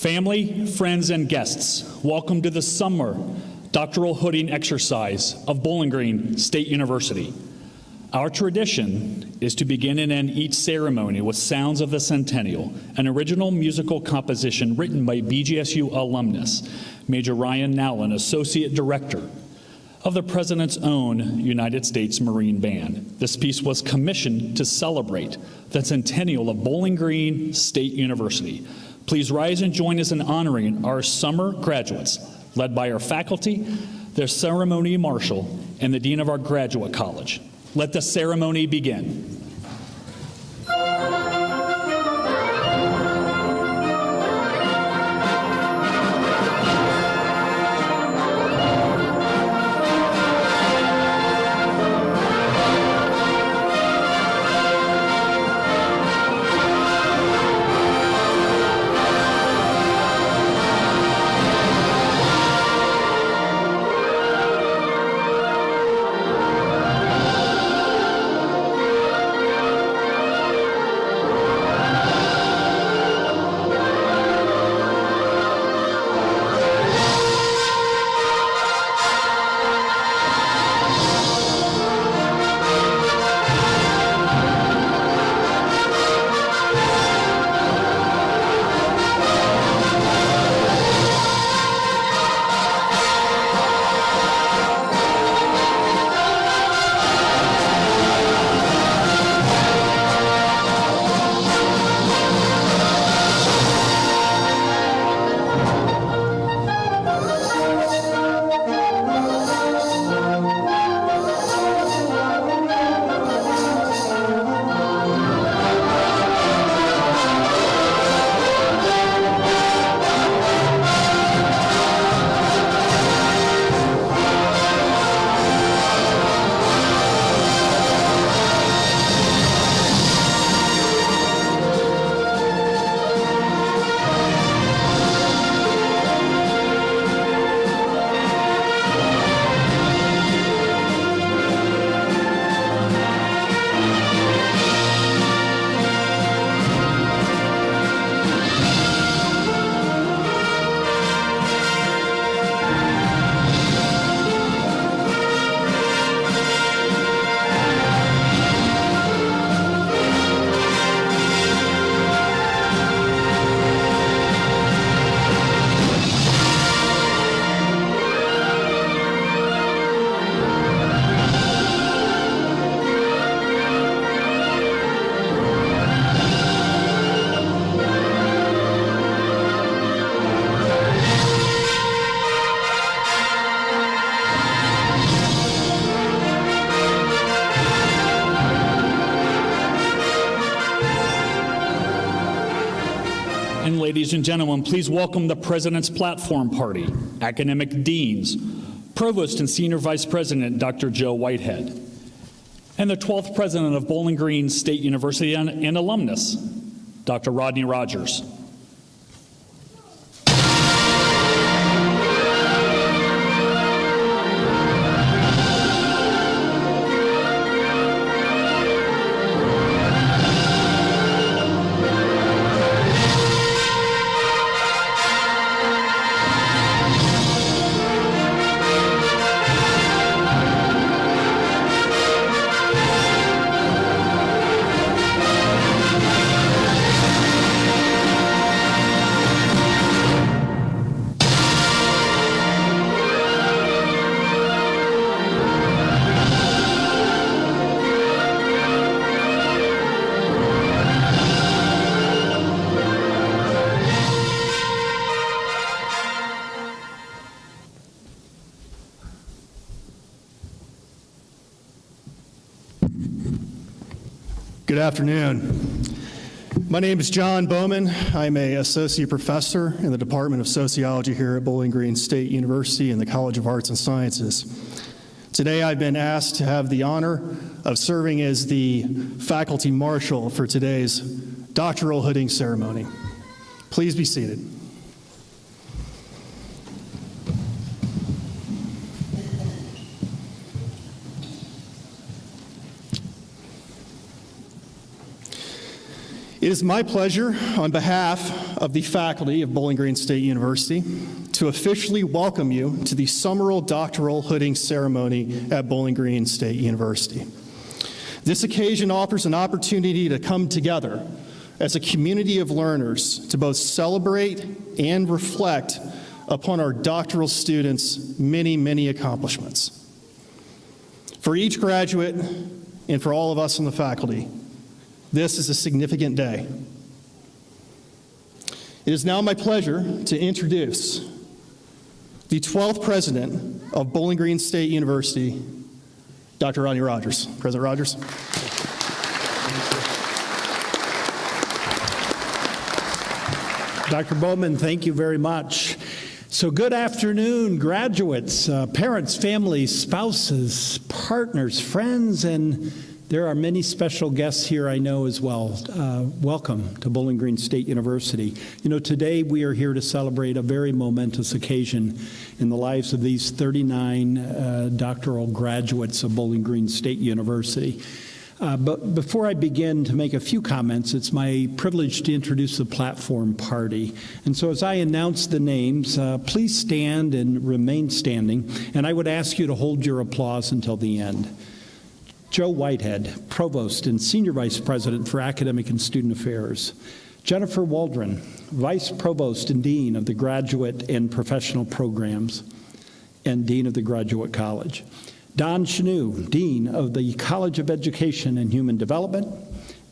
Family, friends, and guests, welcome to the summer doctoral hooding exercise of Bowling Green State University. Our tradition is to begin and end each ceremony with Sounds of the Centennial, an original musical composition written by BGSU alumnus, Major Ryan Nowlin, Associate Director of the President's own United States Marine Band. This piece was commissioned to celebrate the centennial of Bowling Green State University. Please rise and join us in honoring our summer graduates, led by our faculty, their ceremony marshal, and the dean of our graduate college. Let the ceremony begin. Ladies and gentlemen, please welcome the President's Platform Party, academic deans, Provost and Senior Vice President Dr. Joe Whitehead, and the 12th President of Bowling Green State University and alumnus, Dr. Rodney Rogers. Good afternoon. My name is John Bowman. I'm an associate professor in the Department of Sociology here at Bowling Green State University in the College of Arts and Sciences. Today I've been asked to have the honor of serving as the faculty marshal for today's doctoral hooding ceremony. Please be seated. It is my pleasure, on behalf of the faculty of Bowling Green State University, to officially welcome you to the Summeral Doctoral Hooding Ceremony at Bowling Green State University. This occasion offers an opportunity to come together as a community of learners to both celebrate and reflect upon our doctoral students' many, many accomplishments. For each graduate and for all of us on the faculty, this is a significant day. It is now my pleasure to introduce the 12th president of Bowling Green State University, Dr. Rodney Rogers. President Rogers. Dr. Bowman, thank you very much. So good afternoon, graduates, parents, families, spouses, partners, friends, and there are many special guests here I know as well. Welcome to Bowling Green State University. You know, today we are here to celebrate a very momentous occasion in the lives of these 39 doctoral graduates of Bowling Green State University. But before I begin to make a few comments, it's my privilege to introduce the platform party. And so as I announce the names, please stand and remain standing, and I would ask you to hold your applause until the end. Joe Whitehead, Provost and Senior Vice President for Academic and Student Affairs. Jennifer Waldron, Vice Provost and Dean of the Graduate and Professional Programs and Dean of the Graduate College. Don Chenu, Dean of the College of Education and Human Development.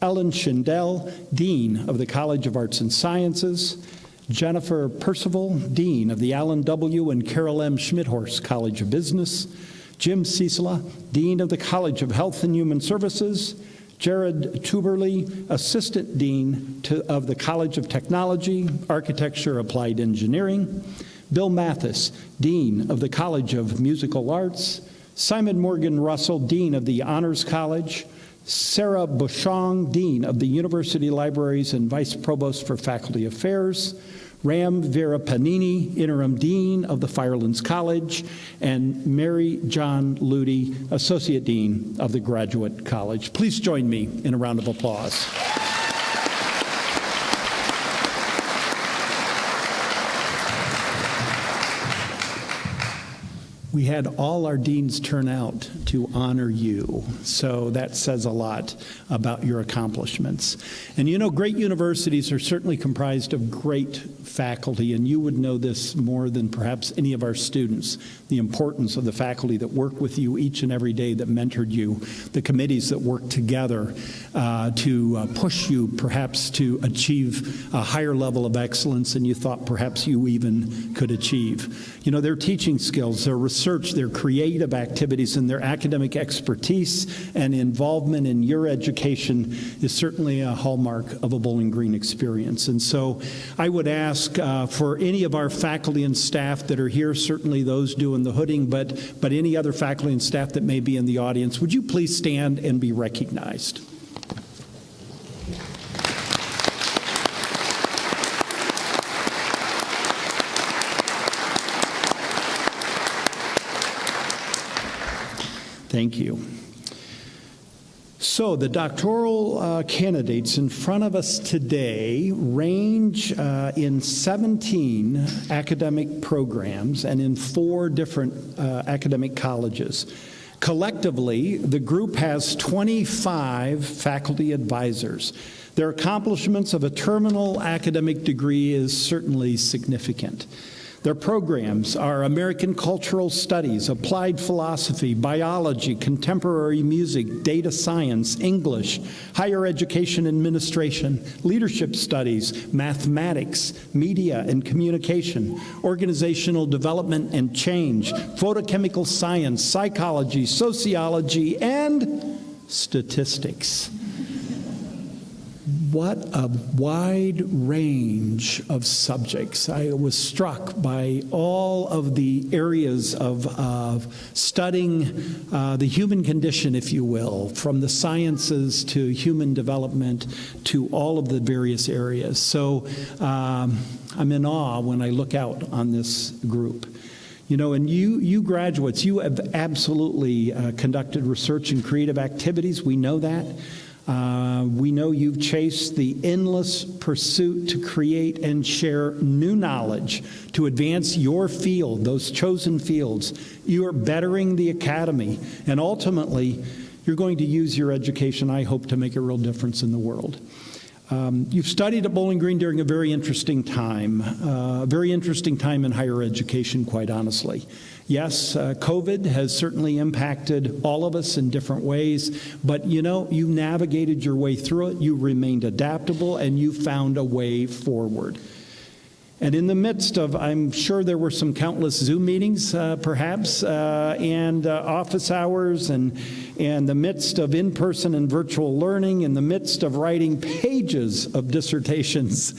Ellen Schindel, Dean of the College of Arts and Sciences. Jennifer Percival, Dean of the Allen W. and Carol M. Schmidhorst College of Business. Jim Cicela, Dean of the College of Health and Human Services. Jared Tuberly, Assistant Dean of the College of Technology, Architecture, Applied Engineering. Bill Mathis, Dean of the College of Musical Arts. Simon Morgan Russell, Dean of the Honors College. Sarah Bushong, Dean of the University Libraries and Vice Provost for Faculty Affairs. Ram Vera Panini, Interim Dean of the Firelands College, and Mary John Ludy, Associate Dean of the Graduate College. Please join me in a round of applause. We had all our deans turn out to honor you, so that says a lot about your accomplishments. And you know, great universities are certainly comprised of great faculty, and you would know this more than perhaps any of our students, the importance of the faculty that work with you each and every day, that mentored you, the committees that work together to push you perhaps to achieve a higher level of excellence than you thought perhaps you even could achieve. You know, their teaching skills, their research, their creative activities, and their academic expertise and involvement in your education is certainly a hallmark of a Bowling Green experience. And so I would ask for any of our faculty and staff that are here, certainly those doing the hooding, but any other faculty and staff that may be in the audience, would you please stand and be recognized? Thank you. So the doctoral candidates in front of us today range in 17 academic programs and in 4 different academic colleges. Collectively, the group has 25 faculty advisors. Their accomplishments of a terminal academic degree is certainly significant. Their programs are American Cultural Studies, Applied Philosophy, Biology, Contemporary Music, Data Science, English, Higher Education Administration, Leadership Studies, Mathematics, Media and Communication, Organizational Development and Change, Photochemical Science, Psychology, Sociology, and Statistics. What a wide range of subjects. I was struck by all of the areas of studying the human condition, if you will, from the sciences to human development to all of the various areas. So I'm in awe when I look out on this group. You know, and you graduates, you have absolutely conducted research and creative activities. We know that. We know you've chased the endless pursuit to create and share new knowledge to advance your field, those chosen fields. You are bettering the academy, and ultimately, you're going to use your education, I hope, to make a real difference in the world. You've studied at Bowling Green during a very interesting time in higher education, quite honestly. Yes, COVID has certainly impacted all of us in different ways, but you navigated your way through it, you remained adaptable, and you found a way forward. And in the midst of, I'm sure there were some countless Zoom meetings, perhaps, and office hours, and the midst of in-person and virtual learning, in the midst of writing pages of dissertations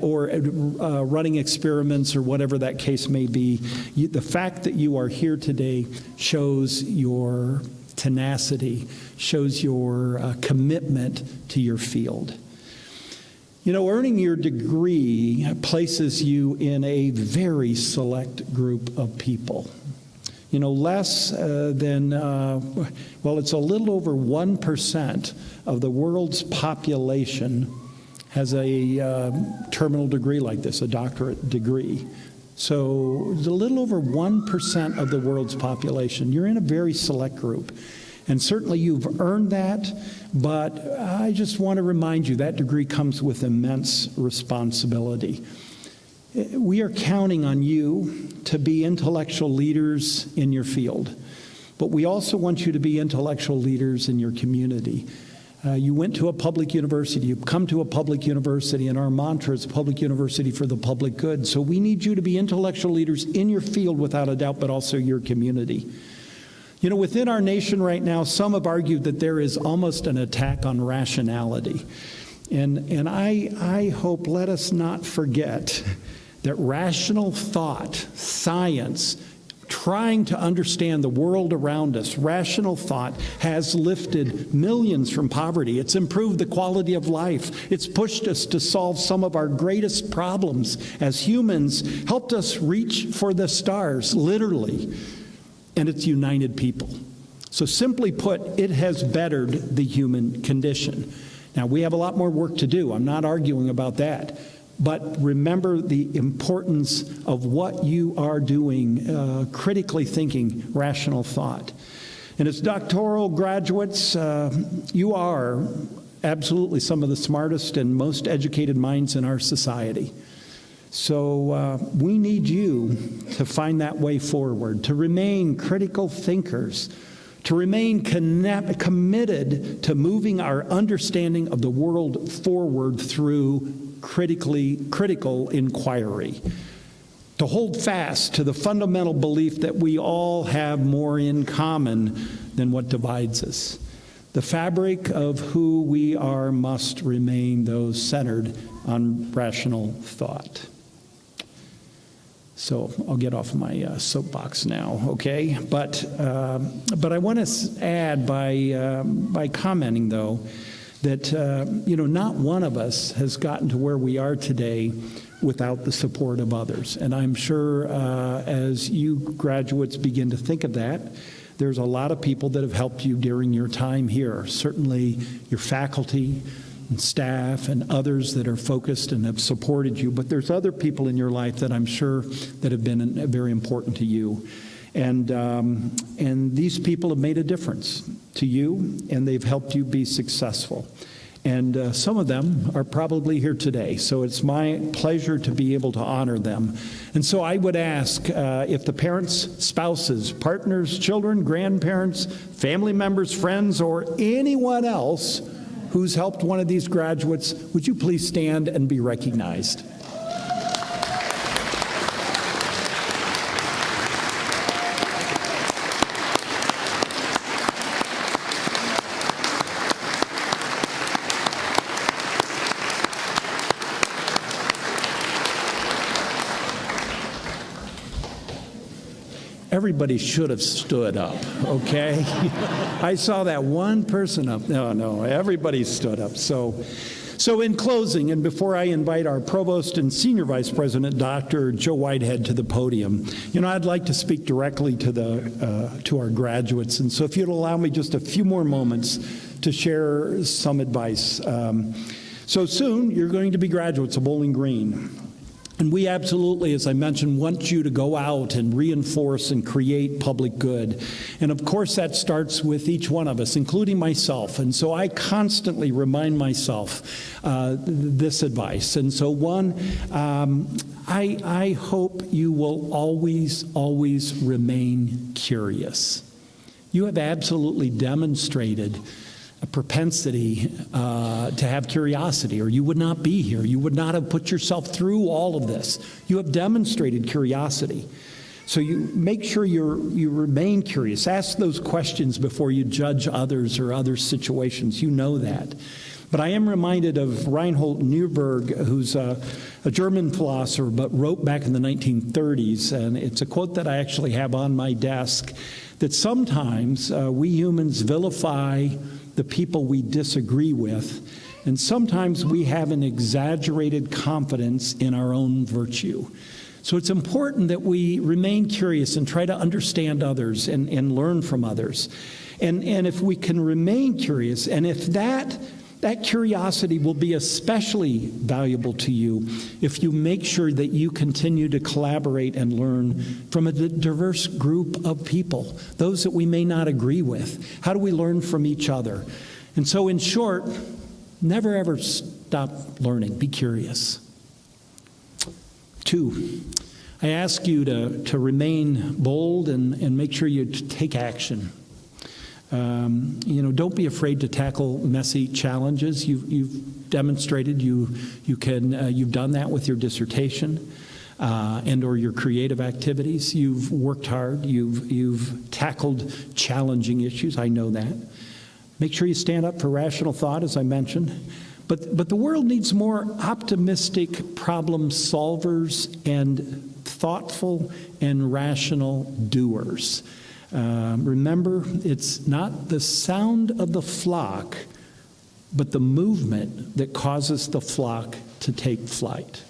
or running experiments or whatever that case may be, the fact that you are here today shows your tenacity, shows your commitment to your field. Earning your degree places you in a very select group of people. Less than, it's a little over 1% of the world's population has a terminal degree like this, a doctorate degree. So a little over 1% of the world's population. You're in a very select group. And certainly you've earned that, but I just want to remind you that degree comes with immense responsibility. We are counting on you to be intellectual leaders in your field, but we also want you to be intellectual leaders in your community. You went to a public university, you've come to a public university, and our mantra is a public university for the public good. So we need you to be intellectual leaders in your field without a doubt, but also your community. Within our nation right now, some have argued that there is almost an attack on rationality. And I hope, let us not forget that rational thought, science, trying to understand the world around us, rational thought has lifted millions from poverty. It's improved the quality of life. It's pushed us to solve some of our greatest problems as humans, helped us reach for the stars, literally. And it's united people. So simply put, it has bettered the human condition. Now, we have a lot more work to do. I'm not arguing about that. But remember the importance of what you are doing, critically thinking, rational thought. And as doctoral graduates, you are absolutely some of the smartest and most educated minds in our society. So we need you to find that way forward, to remain critical thinkers, to remain committed to moving our understanding of the world forward through critical inquiry, to hold fast to the fundamental belief that we all have more in common than what divides us. The fabric of who we are must remain those centered on rational thought. So I'll get off my soapbox now, okay? But I want to add by commenting, though, that not one of us has gotten to where we are today without the support of others. And I'm sure as you graduates begin to think of that, there's a lot of people that have helped you during your time here. Certainly your faculty and staff and others that are focused and have supported you, but there's other people in your life that I'm sure that have been very important to you. And these people have made a difference to you, and they've helped you be successful. And some of them are probably here today, so it's my pleasure to be able to honor them. And so I would ask if the parents, spouses, partners, children, grandparents, family members, friends, or anyone else who's helped one of these graduates, would you please stand and be recognized? Everybody should have stood up, okay? I saw that one person up. No, everybody stood up. So in closing, and before I invite our Provost and Senior Vice President, Dr. Joe Whitehead, to the podium, I'd like to speak directly to our graduates. And so if you'd allow me just a few more moments to share some advice. So soon, you're going to be graduates of Bowling Green. And we absolutely, as I mentioned, want you to go out and reinforce and create public good. And of course, that starts with each one of us, including myself. And so I constantly remind myself this advice. And so one, I hope you will always remain curious. You have absolutely demonstrated a propensity to have curiosity, or you would not be here. You would not have put yourself through all of this. You have demonstrated curiosity. So you make sure you remain curious. Ask those questions before you judge others or other situations. You know that. But I am reminded of Reinhold Niebuhr, who's a German philosopher, but wrote back in the 1930s, and it's a quote that I actually have on my desk, that sometimes we humans vilify the people we disagree with, and sometimes we have an exaggerated confidence in our own virtue. So it's important that we remain curious and try to understand others and learn from others. And if we can remain curious, and if that curiosity will be especially valuable to you if you make sure that you continue to collaborate and learn from a diverse group of people, those that we may not agree with. How do we learn from each other? And so in short, never ever stop learning. Be curious. 2, I ask you to remain bold and make sure you take action. Don't be afraid to tackle messy challenges. You've demonstrated you've done that with your dissertation and or your creative activities. You've worked hard. You've tackled challenging issues. I know that. Make sure you stand up for rational thought, as I mentioned. But the world needs more optimistic problem solvers and thoughtful and rational doers. Remember, it's not the sound of the flock, but the movement that causes the flock to take flight.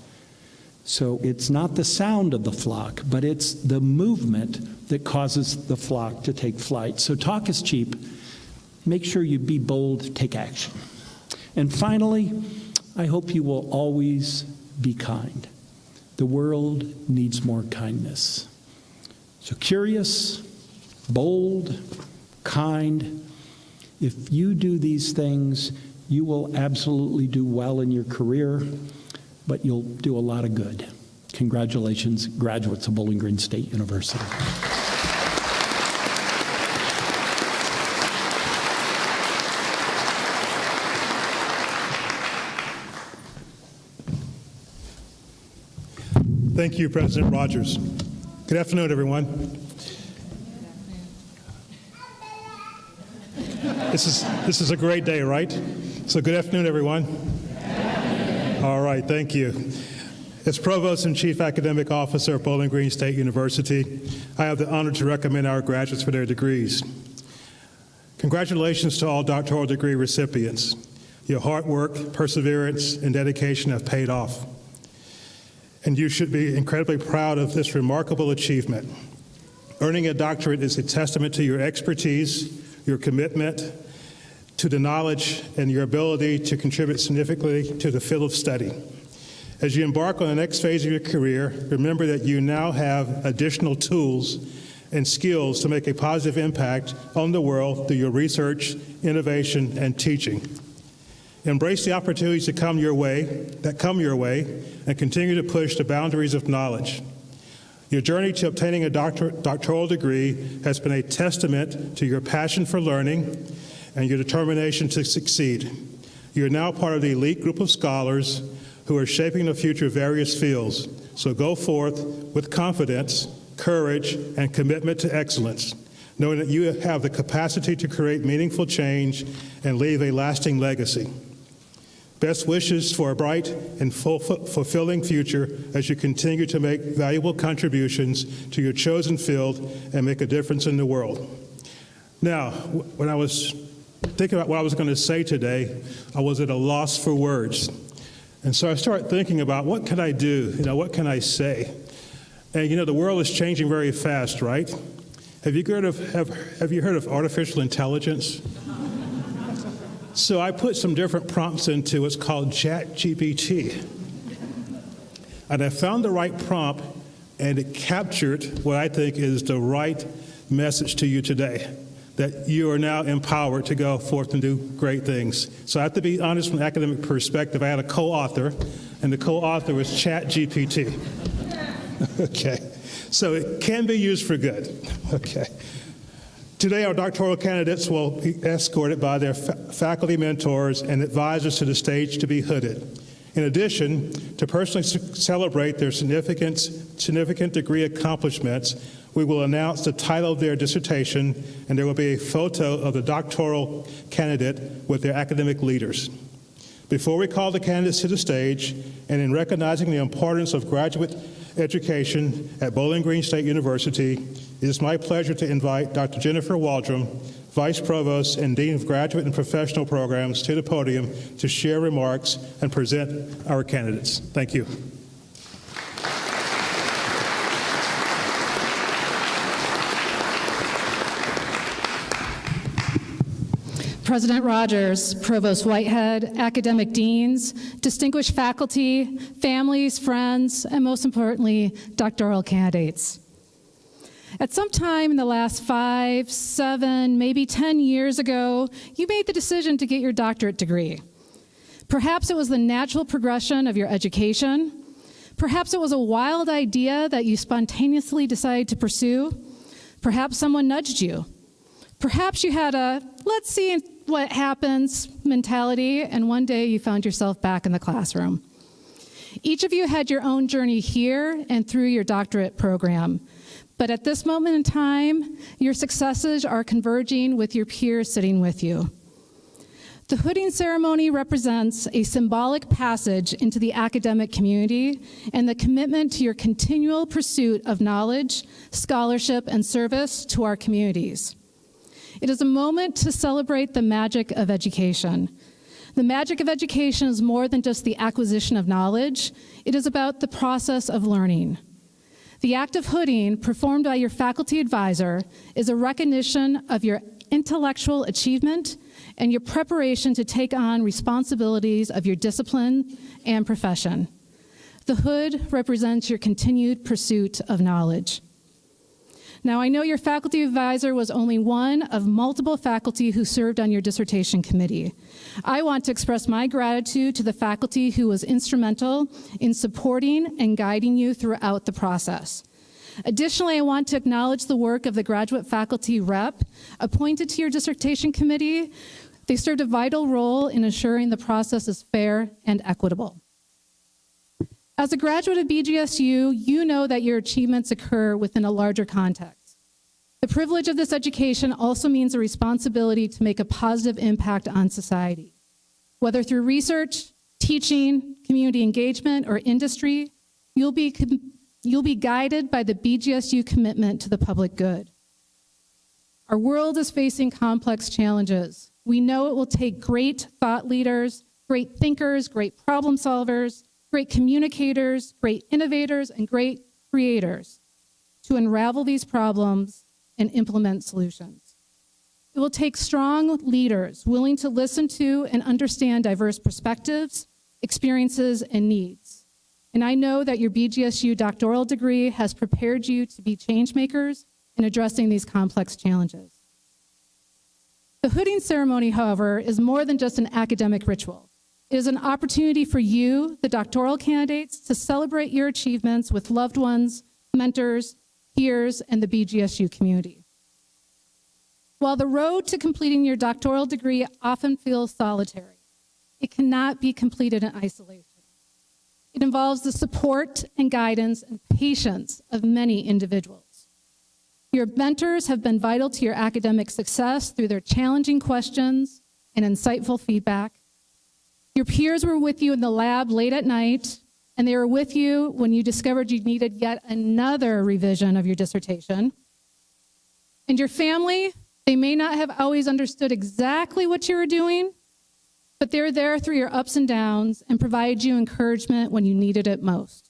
So it's not the sound of the flock, but it's the movement that causes the flock to take flight. So talk is cheap. Make sure you be bold, take action. And finally, I hope you will always be kind. The world needs more kindness. So curious, bold, kind. If you do these things, you will absolutely do well in your career, but you'll do a lot of good. Congratulations, graduates of Bowling Green State University. Thank you, President Rogers. Good afternoon, everyone. This is a great day, right? So good afternoon, everyone. All right, thank you. As Provost and Chief Academic Officer of Bowling Green State University, I have the honor to recommend our graduates for their degrees. Congratulations to all doctoral degree recipients. Your hard work, perseverance, and dedication have paid off. And you should be incredibly proud of this remarkable achievement. Earning a doctorate is a testament to your expertise, your commitment to the knowledge, and your ability to contribute significantly to the field of study. As you embark on the next phase of your career, remember that you now have additional tools and skills to make a positive impact on the world through your research, innovation, and teaching. Embrace the opportunities that come your way, and continue to push the boundaries of knowledge. Your journey to obtaining a doctoral degree has been a testament to your passion for learning and your determination to succeed. You are now part of the elite group of scholars who are shaping the future of various fields. So go forth with confidence, courage, and commitment to excellence, knowing that you have the capacity to create meaningful change and leave a lasting legacy. Best wishes for a bright and fulfilling future as you continue to make valuable contributions to your chosen field and make a difference in the world. Now, when I was thinking about what I was going to say today, I was at a loss for words. And so I started thinking about what can I do? What can I say? And the world is changing very fast, right? Have you heard of artificial intelligence? So I put some different prompts into what's called ChatGPT. And I found the right prompt, and it captured what I think is the right message to you today, that you are now empowered to go forth and do great things. So I have to be honest from an academic perspective. I had a co-author, and the co-author was ChatGPT. Okay, so it can be used for good. Okay. Today, our doctoral candidates will be escorted by their faculty mentors and advisors to the stage to be hooded. In addition, to personally celebrate their significant degree accomplishments, we will announce the title of their dissertation, and there will be a photo of the doctoral candidate with their academic leaders. Before we call the candidates to the stage, and in recognizing the importance of graduate education at Bowling Green State University, it is my pleasure to invite Dr. Jennifer Waldron, Vice Provost and Dean of Graduate and Professional Programs, to the podium to share remarks and present our candidates. Thank you. President Rogers, Provost Whitehead, academic deans, distinguished faculty, families, friends, and most importantly, doctoral candidates. At some time in the last 5, 7, maybe 10 years ago, you made the decision to get your doctorate degree. Perhaps it was the natural progression of your education. Perhaps it was a wild idea that you spontaneously decided to pursue. Perhaps someone nudged you. Perhaps you had a, let's see what happens mentality, and one day you found yourself back in the classroom. Each of you had your own journey here and through your doctorate program. But at this moment in time, your successes are converging with your peers sitting with you. The hooding ceremony represents a symbolic passage into the academic community and the commitment to your continual pursuit of knowledge, scholarship, and service to our communities. It is a moment to celebrate the magic of education. The magic of education is more than just the acquisition of knowledge. It is about the process of learning. The act of hooding, performed by your faculty advisor, is a recognition of your intellectual achievement and your preparation to take on responsibilities of your discipline and profession. The hood represents your continued pursuit of knowledge. Now, I know your faculty advisor was only one of multiple faculty who served on your dissertation committee. I want to express my gratitude to the faculty who was instrumental in supporting and guiding you throughout the process. Additionally, I want to acknowledge the work of the graduate faculty rep appointed to your dissertation committee. They served a vital role in ensuring the process is fair and equitable. As a graduate of BGSU, you know that your achievements occur within a larger context. The privilege of this education also means a responsibility to make a positive impact on society. Whether through research, teaching, community engagement, or industry, you'll be guided by the BGSU commitment to the public good. Our world is facing complex challenges. We know it will take great thought leaders, great thinkers, great problem solvers, great communicators, great innovators, and great creators to unravel these problems and implement solutions. It will take strong leaders willing to listen to and understand diverse perspectives, experiences, and needs. And I know that your BGSU doctoral degree has prepared you to be change makers in addressing these complex challenges. The hooding ceremony, however, is more than just an academic ritual. It is an opportunity for you, the doctoral candidates, to celebrate your achievements with loved ones, mentors, peers, and the BGSU community. While the road to completing your doctoral degree often feels solitary, it cannot be completed in isolation. It involves the support and guidance and patience of many individuals. Your mentors have been vital to your academic success through their challenging questions and insightful feedback. Your peers were with you in the lab late at night, and they were with you when you discovered you needed yet another revision of your dissertation. And your family, they may not have always understood exactly what you were doing, but they were there through your ups and downs and provided you encouragement when you needed it most.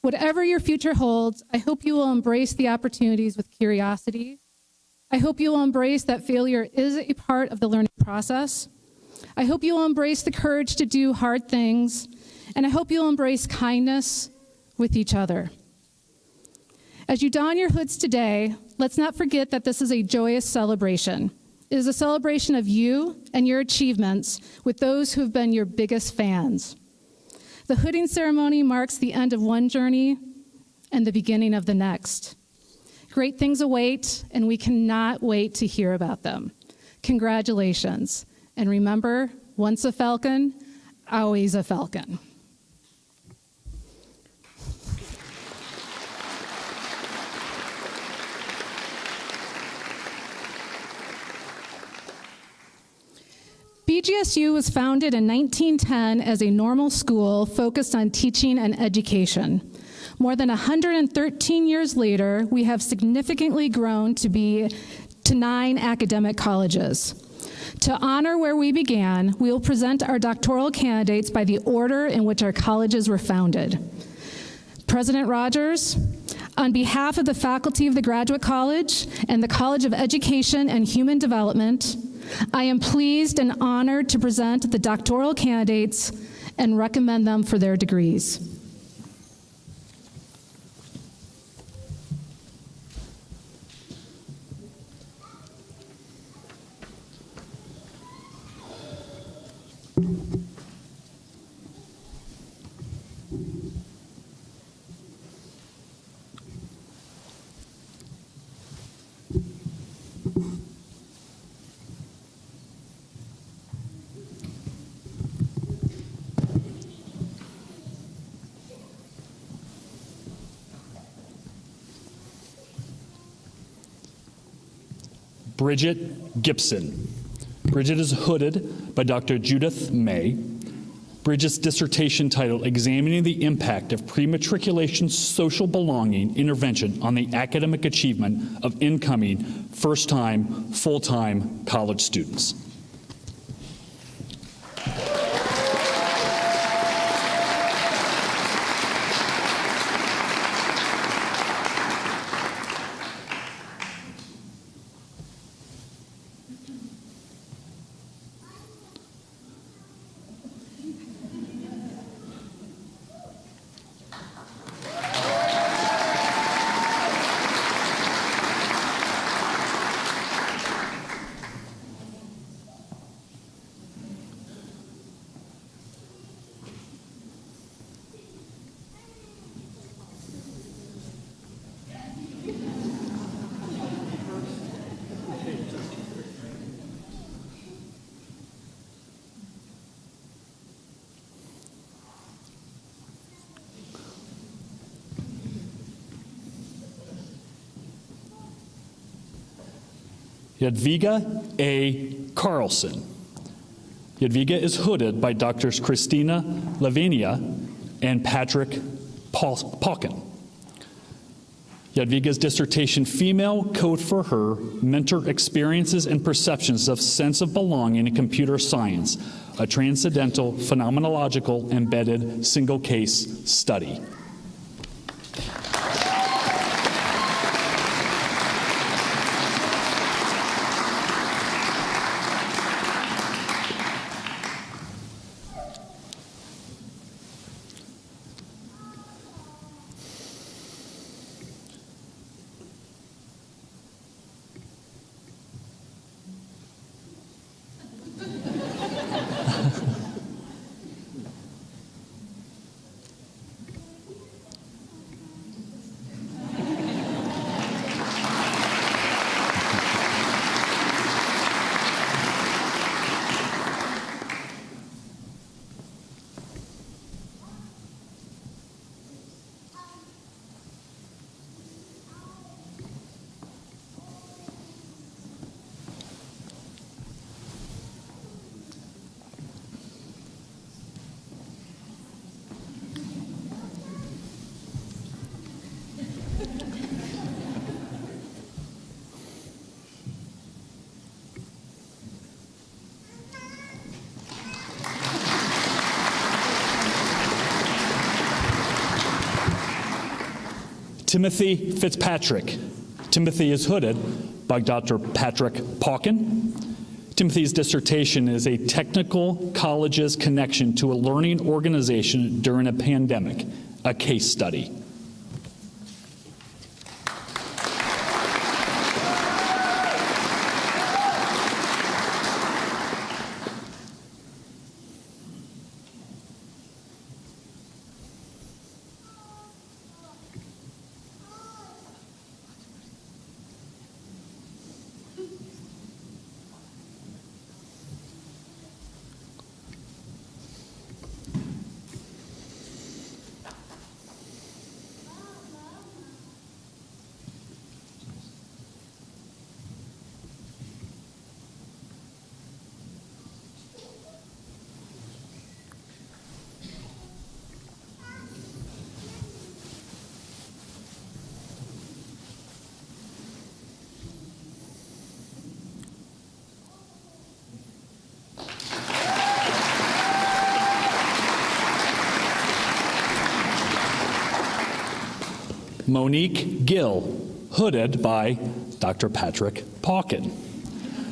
Whatever your future holds, I hope you will embrace the opportunities with curiosity. I hope you will embrace that failure is a part of the learning process. I hope you'll embrace the courage to do hard things, and I hope you'll embrace kindness with each other. As you don your hoods today, let's not forget that this is a joyous celebration. It is a celebration of you and your achievements with those who have been your biggest fans. The hooding ceremony marks the end of one journey and the beginning of the next. Great things await, and we cannot wait to hear about them. Congratulations. And remember, once a Falcon, always a Falcon. BGSU was founded in 1910 as a normal school focused on teaching and education. More than 113 years later, we have significantly grown to 9 academic colleges. To honor where we began, we will present our doctoral candidates by the order in which our colleges were founded. President Rogers, on behalf of the faculty of the Graduate College and the College of Education and Human Development, I am pleased and honored to present the doctoral candidates and recommend them for their degrees. Bridget Gibson. Bridget is hooded by Dr. Judith May. Bridget's dissertation titled Examining the Impact of Prematriculation Social Belonging Intervention on the Academic Achievement of Incoming First-Time, Full-Time College Students. Jadwiga A. Carlson. Jadwiga is hooded by Drs. Christina Lavinia and Patrick Pauken. Jadwiga's dissertation, Female Code for Her, Mentor Experiences and Perceptions of Sense of Belonging in Computer Science, a transcendental, phenomenological, embedded, single-case study. Timothy Fitzpatrick. Timothy is hooded by Dr. Patrick Pauken. Timothy's dissertation is a technical college's connection to a learning organization during a pandemic, a case study. Monique Gill, hooded by Dr. Patrick Pauken.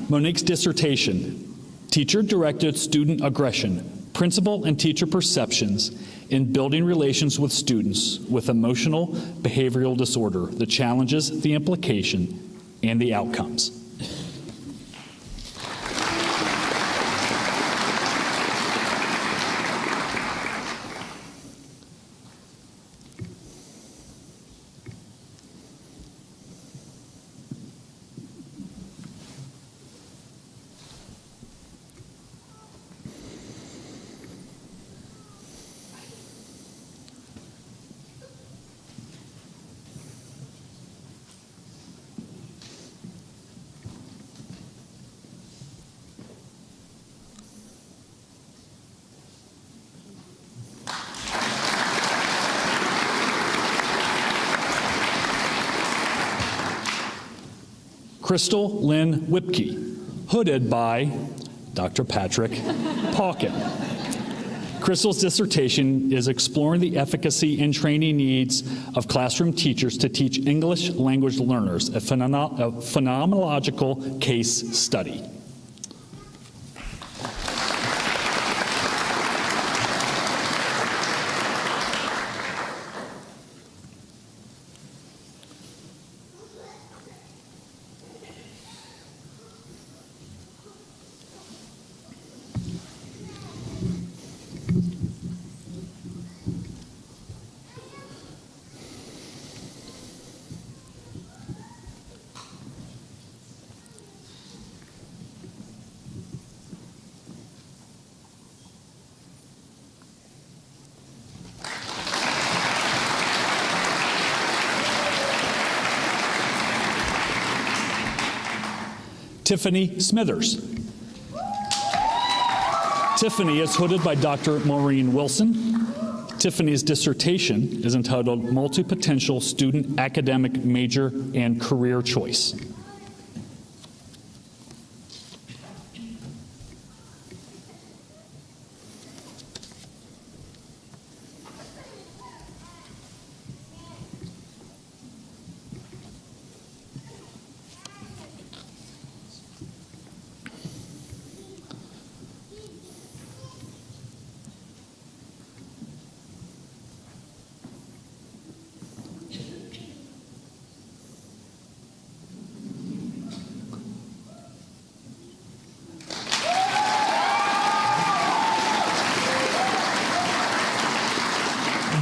Monique's dissertation, Teacher-Directed Student Aggression, Principal and Teacher Perceptions in Building Relations with Students with Emotional Behavioral Disorder, the Challenges, the Implication, and the Outcomes. Crystal Lynn Whipke, hooded by Dr. Patrick Pauken. Crystal's dissertation is exploring the efficacy and training needs of classroom teachers to teach English language learners, a phenomenological case study. Tiffany Smithers. Tiffany is hooded by Dr. Maureen Wilson. Tiffany's dissertation is entitled Multi-Potential Student Academic Major and Career Choice.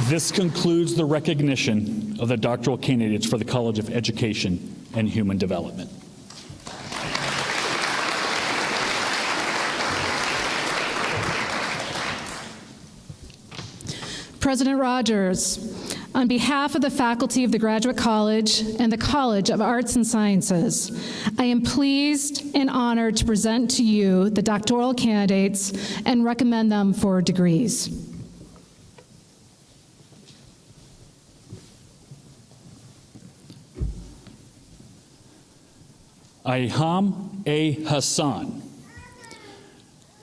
This concludes the recognition of the doctoral candidates for the College of Education and Human Development. President Rogers, on behalf of the faculty of the Graduate College and the College of Arts and Sciences, I am pleased and honored to present to you the doctoral candidates and recommend them for degrees. Iham A. Hassan.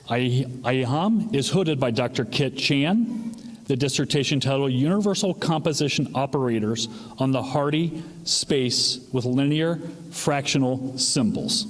Iham is hooded by Dr. Kit Chan. The dissertation titled Universal Composition Operators on the Hardy Space with Linear Fractional Symbols.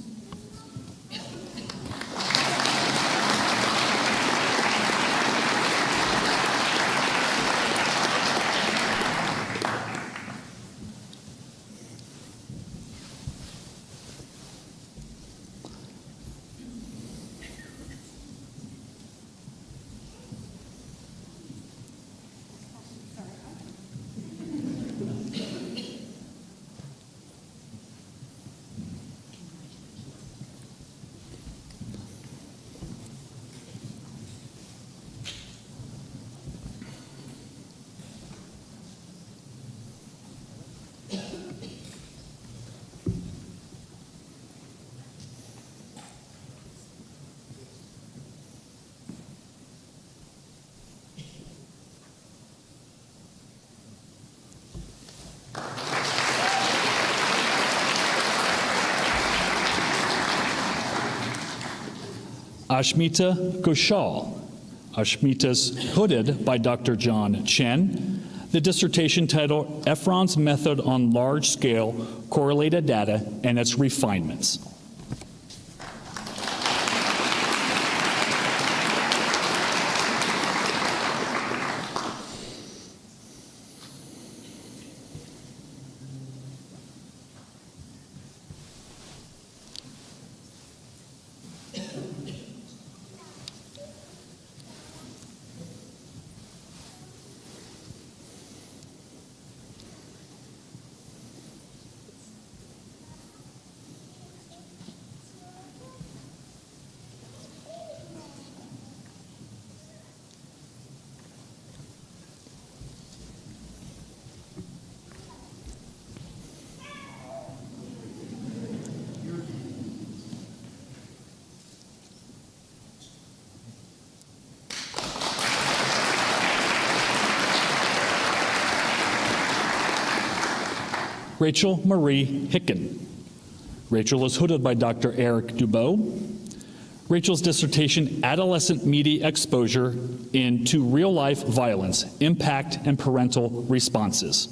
Ashmita Ghoshal. Ashmita's hooded by Dr. John Chen. The dissertation titled Efron's Method on Large-Scale Correlated Data and Its Refinements. Rachel Marie Hicken. Rachel is hooded by Dr. Eric Dubow. Rachel's dissertation, Adolescent Media Exposure into Real-Life Violence, Impact and Parental Responses.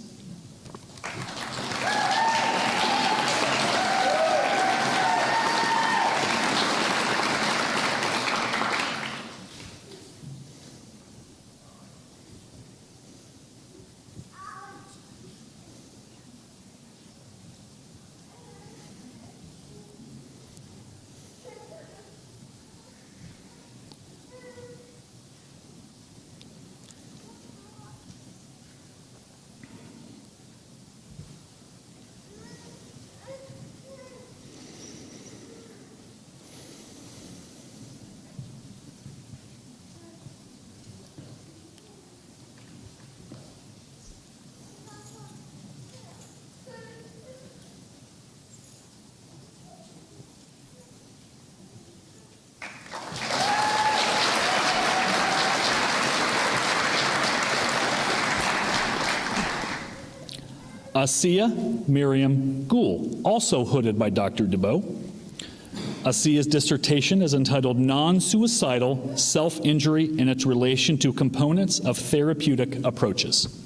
Asiya Miriam Gould, also hooded by Dr. Dubow. Asiya's dissertation is entitled Non-Suicidal Self-Injury and Its Relation to Components of Therapeutic Approaches.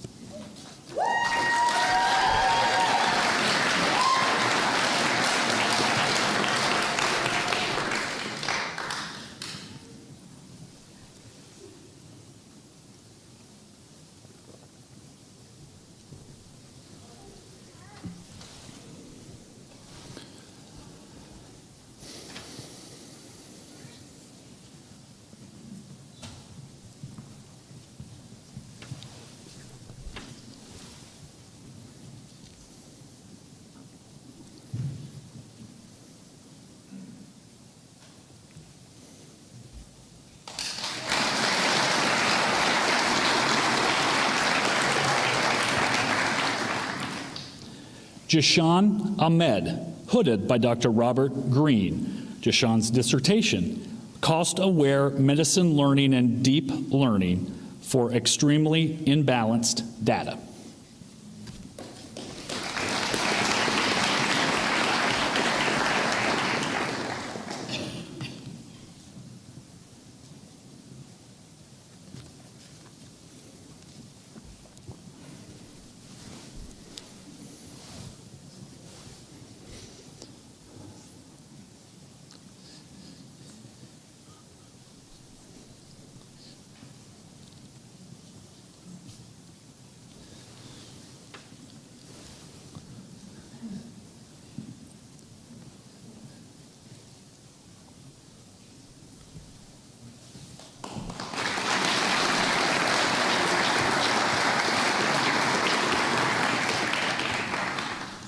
Jishan Ahmed, hooded by Dr. Robert Green. Jishan's dissertation, Cost-Aware Medicine Learning and Deep Learning for Extremely Imbalanced Data.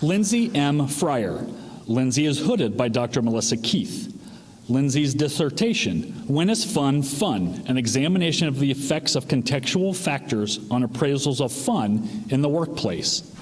Lindsay M. Fryer. Lindsay is hooded by Dr. Melissa Keith. Lindsay's dissertation, When is Fun Fun? An examination of the effects of contextual factors on appraisals of fun in the workplace.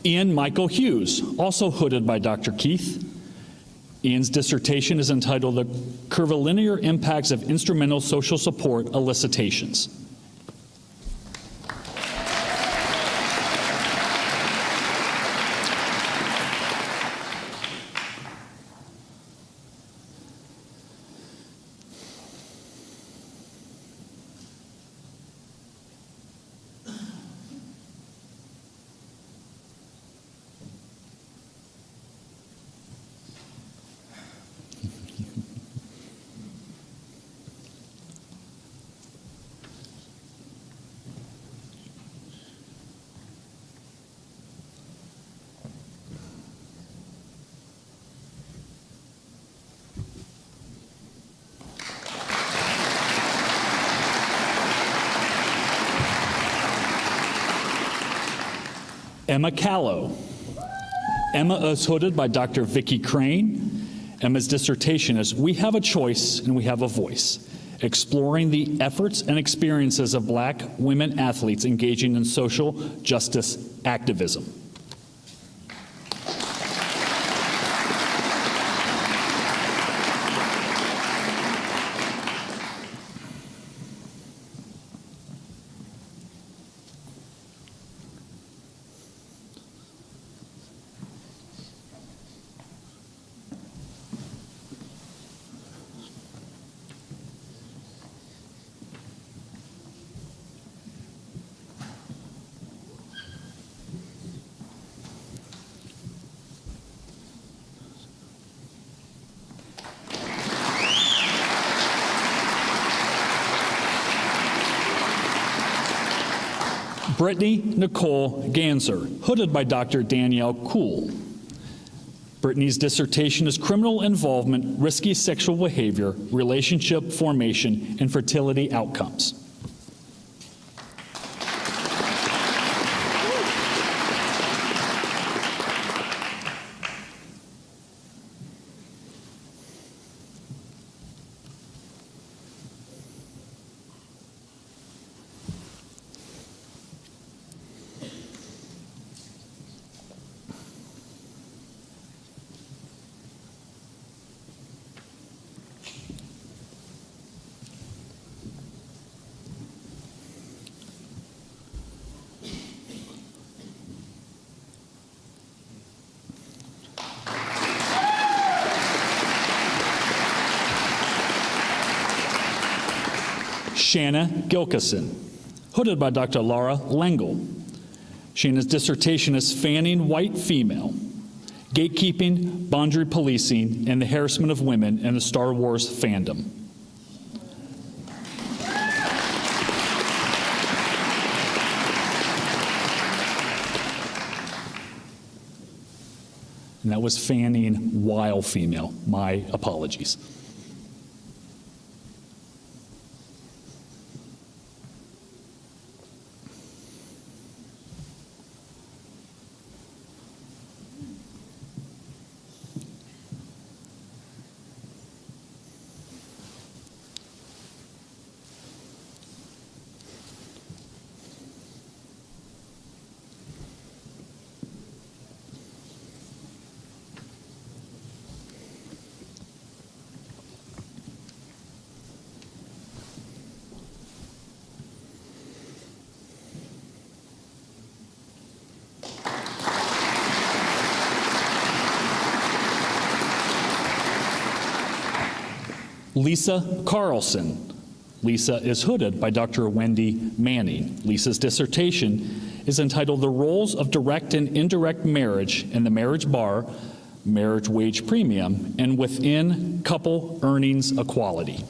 Ian Michael Hughes, also hooded by Dr. Keith. Ian's dissertation is entitled The Curvilinear Impacts of Instrumental Social Support Elicitations. Emma Callow. Emma is hooded by Dr. Vicki Crane. Emma's dissertation is We Have a Choice and We Have a Voice, exploring the efforts and experiences of Black women athletes engaging in social justice activism. Brittany Nicole Ganser, hooded by Dr. Danielle Kuhl. Brittany's dissertation is Criminal Involvement, Risky Sexual Behavior, Relationship Formation, and Fertility Outcomes. Shanna Gilkison, hooded by Dr. Laura Lengel. Shanna's dissertation is Fanning White Female, Gatekeeping, Boundary Policing, and the Harassment of Women in the Star Wars Fandom. And that was Fanning While Female. My apologies. Lisa Carlson. Lisa is hooded by Dr. Wendy Manning. Lisa's dissertation is entitled The Roles of Direct and Indirect Marriage in the Marriage Bar, Marriage Wage Premium, and Within Couple Earnings Equality.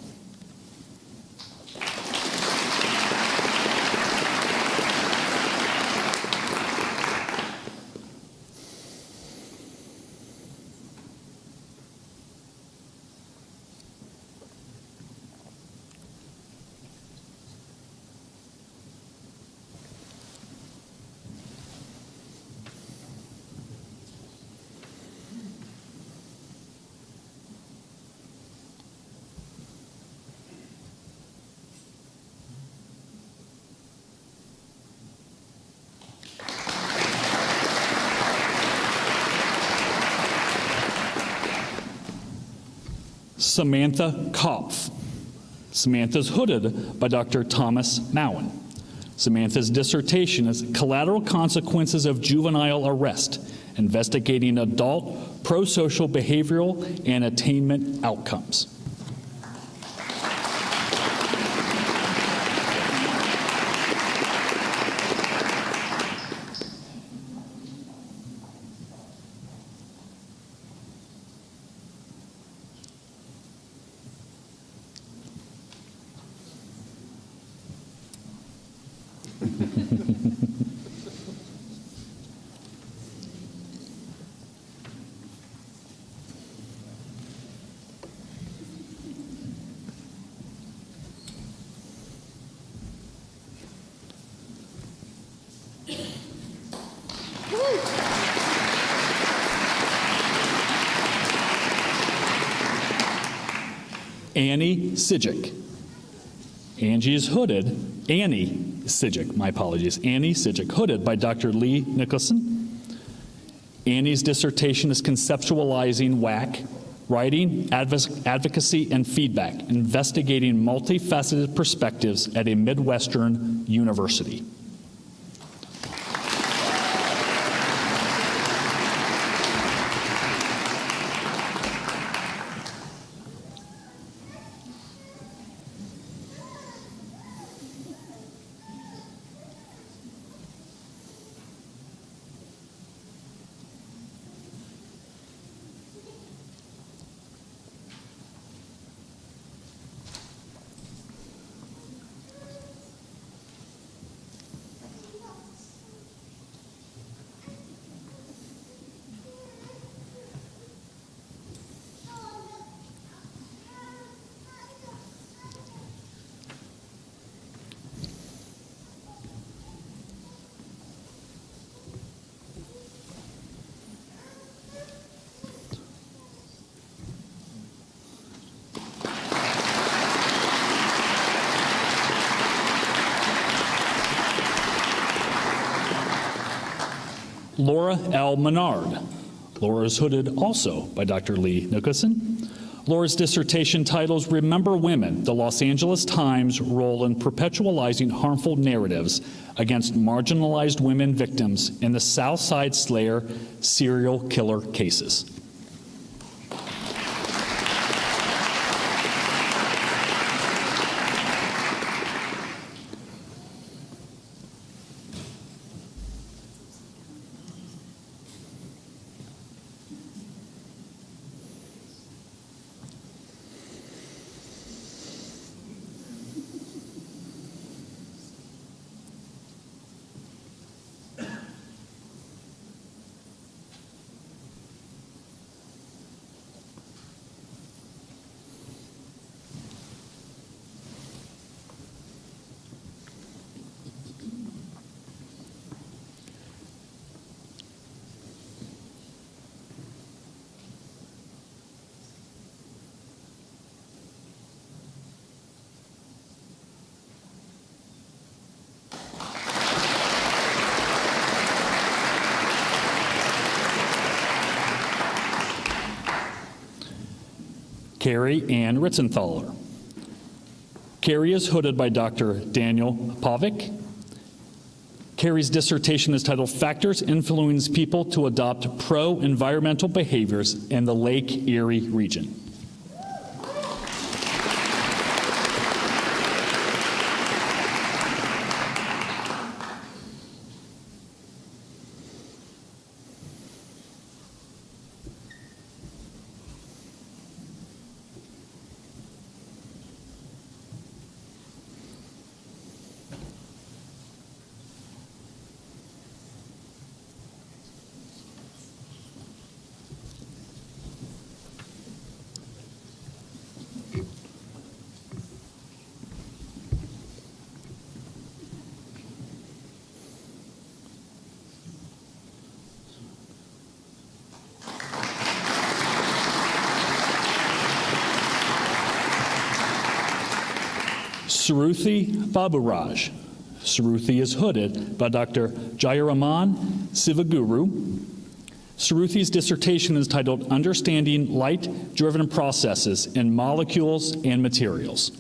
Samantha Kopf. Samantha's hooded by Dr. Thomas Mowen. Samantha's dissertation is Collateral Consequences of Juvenile Arrest, Investigating Adult Prosocial Behavioral and Attainment Outcomes. Annie Sidgick. Annie Sidgick, my apologies. Annie Sidgick, hooded by Dr. Lee Nicholson. Annie's dissertation is Conceptualizing WAC, Writing, Advocacy, and Feedback, Investigating Multifaceted Perspectives at a Midwestern University. Laura L. Menard. Laura is hooded also by Dr. Lee Nicholson. Laura's dissertation titles Remember Women, the Los Angeles Times' Role in Perpetualizing Harmful Narratives Against Marginalized Women Victims in the Southside Slayer Serial Killer Cases. Carrie Ann Ritzenthaler. Carrie is hooded by Dr. Daniel Pavic. Carrie's dissertation is titled Factors Influence People to Adopt Pro-Environmental Behaviors in the Lake Erie Region. Suruthi Baburaj. Suruthi is hooded by Dr. Jayaraman Sivaguru. Saruthi's dissertation is titled Understanding Light-Driven Processes in Molecules and Materials.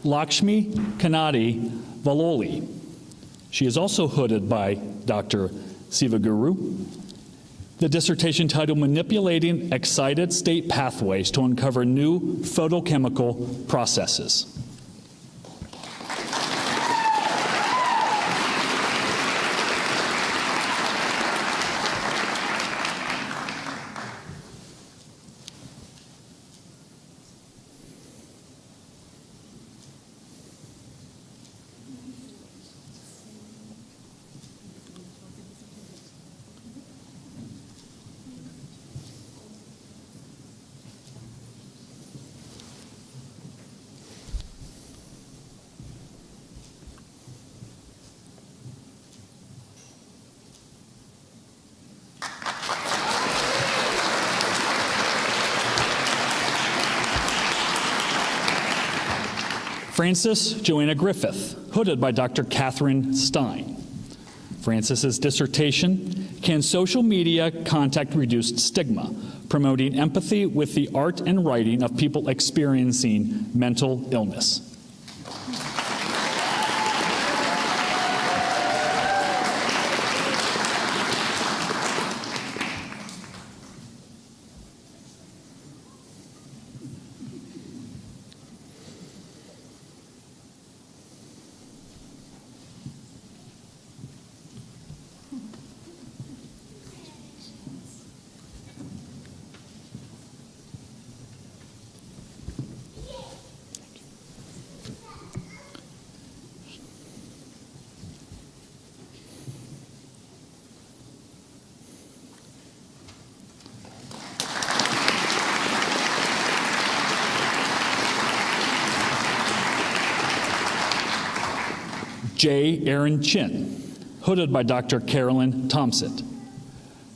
Lakshmi Kannadi Valoli. She is also hooded by Dr. Sivaguru. The dissertation titled Manipulating Excited State Pathways to Uncover New Photochemical Processes. Frances Joanna Griffith, hooded by Dr. Catherine Stein. Frances's dissertation, Can Social Media Contact Reduce Stigma? Promoting empathy with the art and writing of people experiencing mental illness. J. Aaron Chin, hooded by Dr. Carolyn Thompson.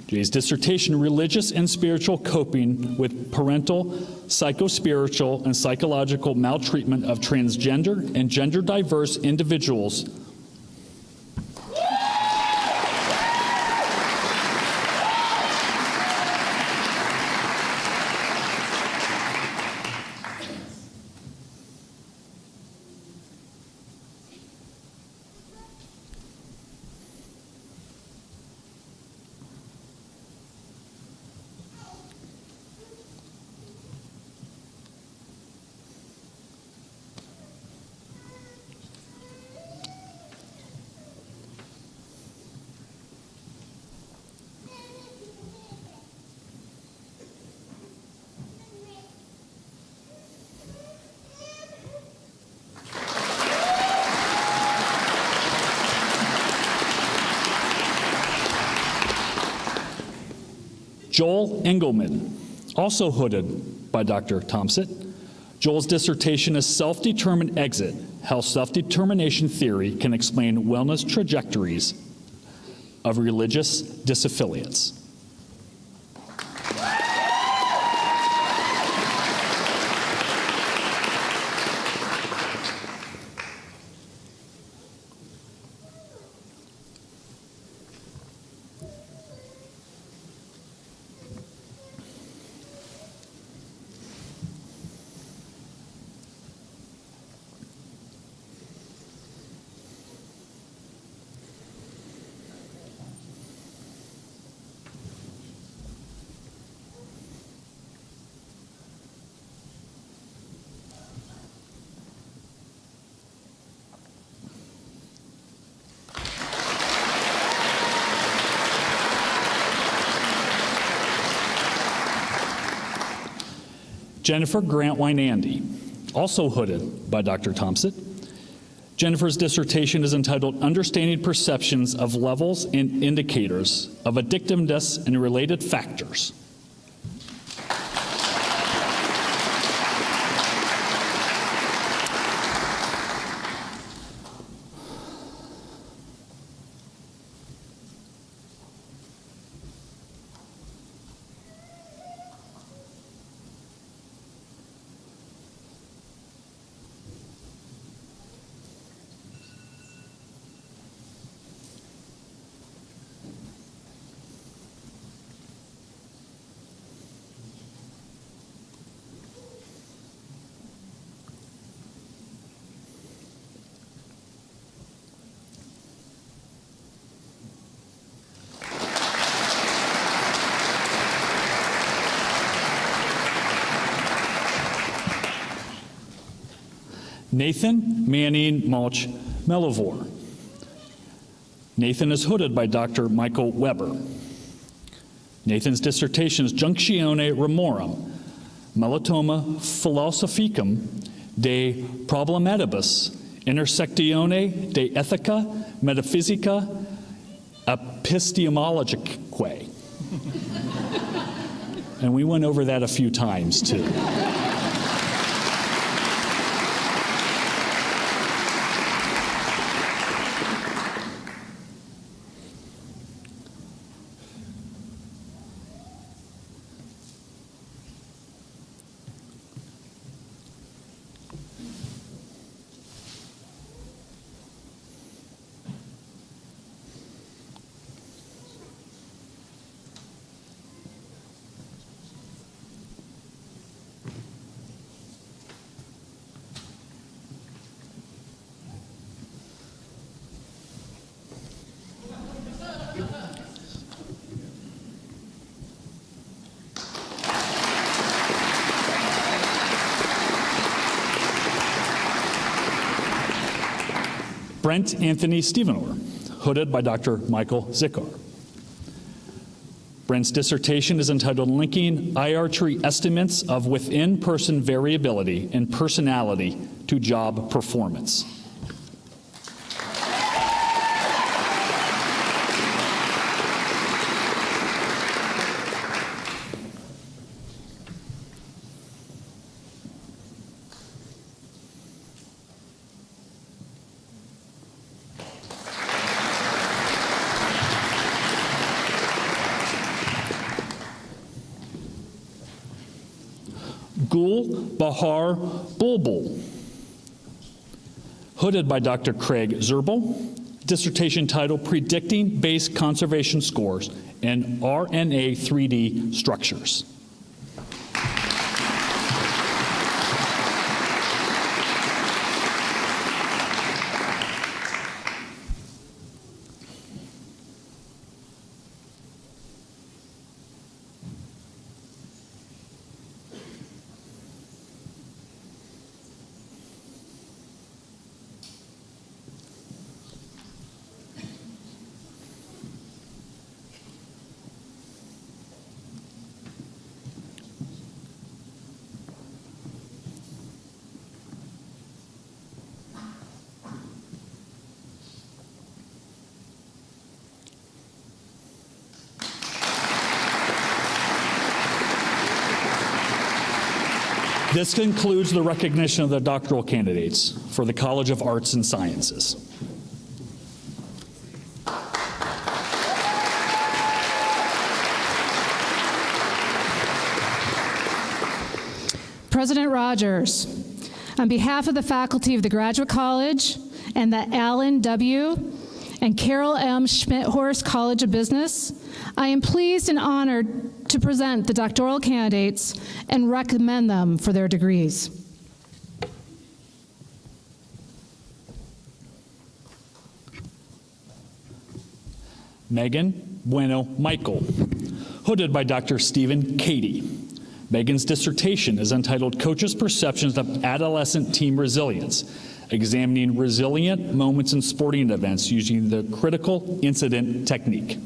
Jay's dissertation, Religious and Spiritual Coping with Parental, Psychospiritual, and Psychological Maltreatment of Transgender and Gender-Diverse Individuals. Joel Engelman, also hooded by Dr. Thompson. Joel's dissertation is Self-Determined Exit, How Self-Determination Theory Can Explain Wellness Trajectories of Religious Disaffiliates. Jennifer Grantwine-Andy, also hooded by Dr. Thompson. Jennifer's dissertation is entitled Understanding Perceptions of Levels and Indicators of Addictiveness and Related Factors. Nathan Manning Mulch Melivore. Nathan is hooded by Dr. Michael Weber. Nathan's dissertation is Junctione Remorum, Melitoma Philosophicum de Problematibus, Intersectione de Ethica Metaphysica Epistemologicae. And we went over that a few times, too. Brent Anthony Stevenor, hooded by Dr. Michael Zickar. Brent's dissertation is entitled Linking IR-Tree Estimates of Within-Person Variability and Personality to Job Performance. Gul Bahar Bulbul, hooded by Dr. Craig Zerbel, dissertation title Predicting Base Conservation Scores in RNA 3D Structures. This concludes the recognition of the doctoral candidates for the College of Arts and Sciences. President Rogers, on behalf of the faculty of the Graduate College and the Allen W. and Carol M. Schmidt-Horst College of Business, I am pleased and honored to present the doctoral candidates and recommend them for their degrees. Megan Bueno Michael, hooded by Dr. Stephen Cady. Megan's dissertation is entitled Coaches' Perceptions of Adolescent Team Resilience, examining resilient moments in sporting events using the critical incident technique.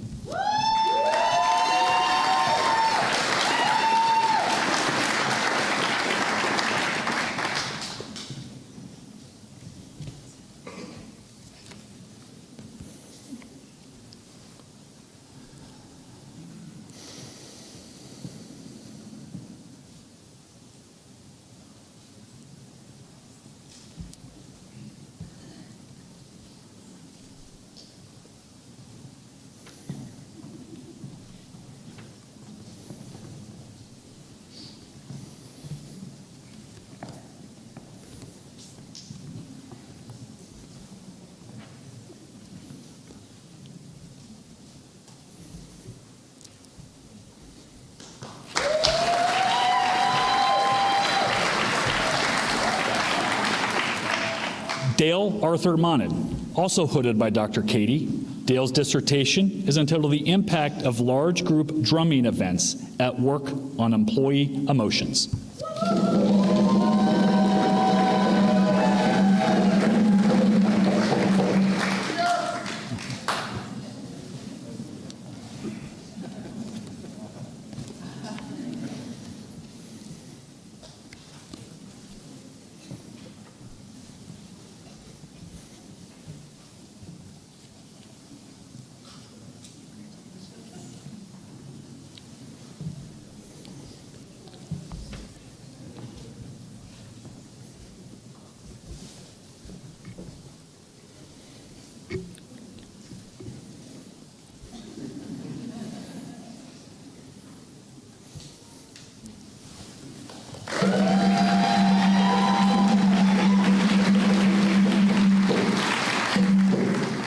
Dale Arthur Monin, also hooded by Dr. Katie. Dale's dissertation is entitled The Impact of Large Group Drumming Events at Work on Employee Emotions.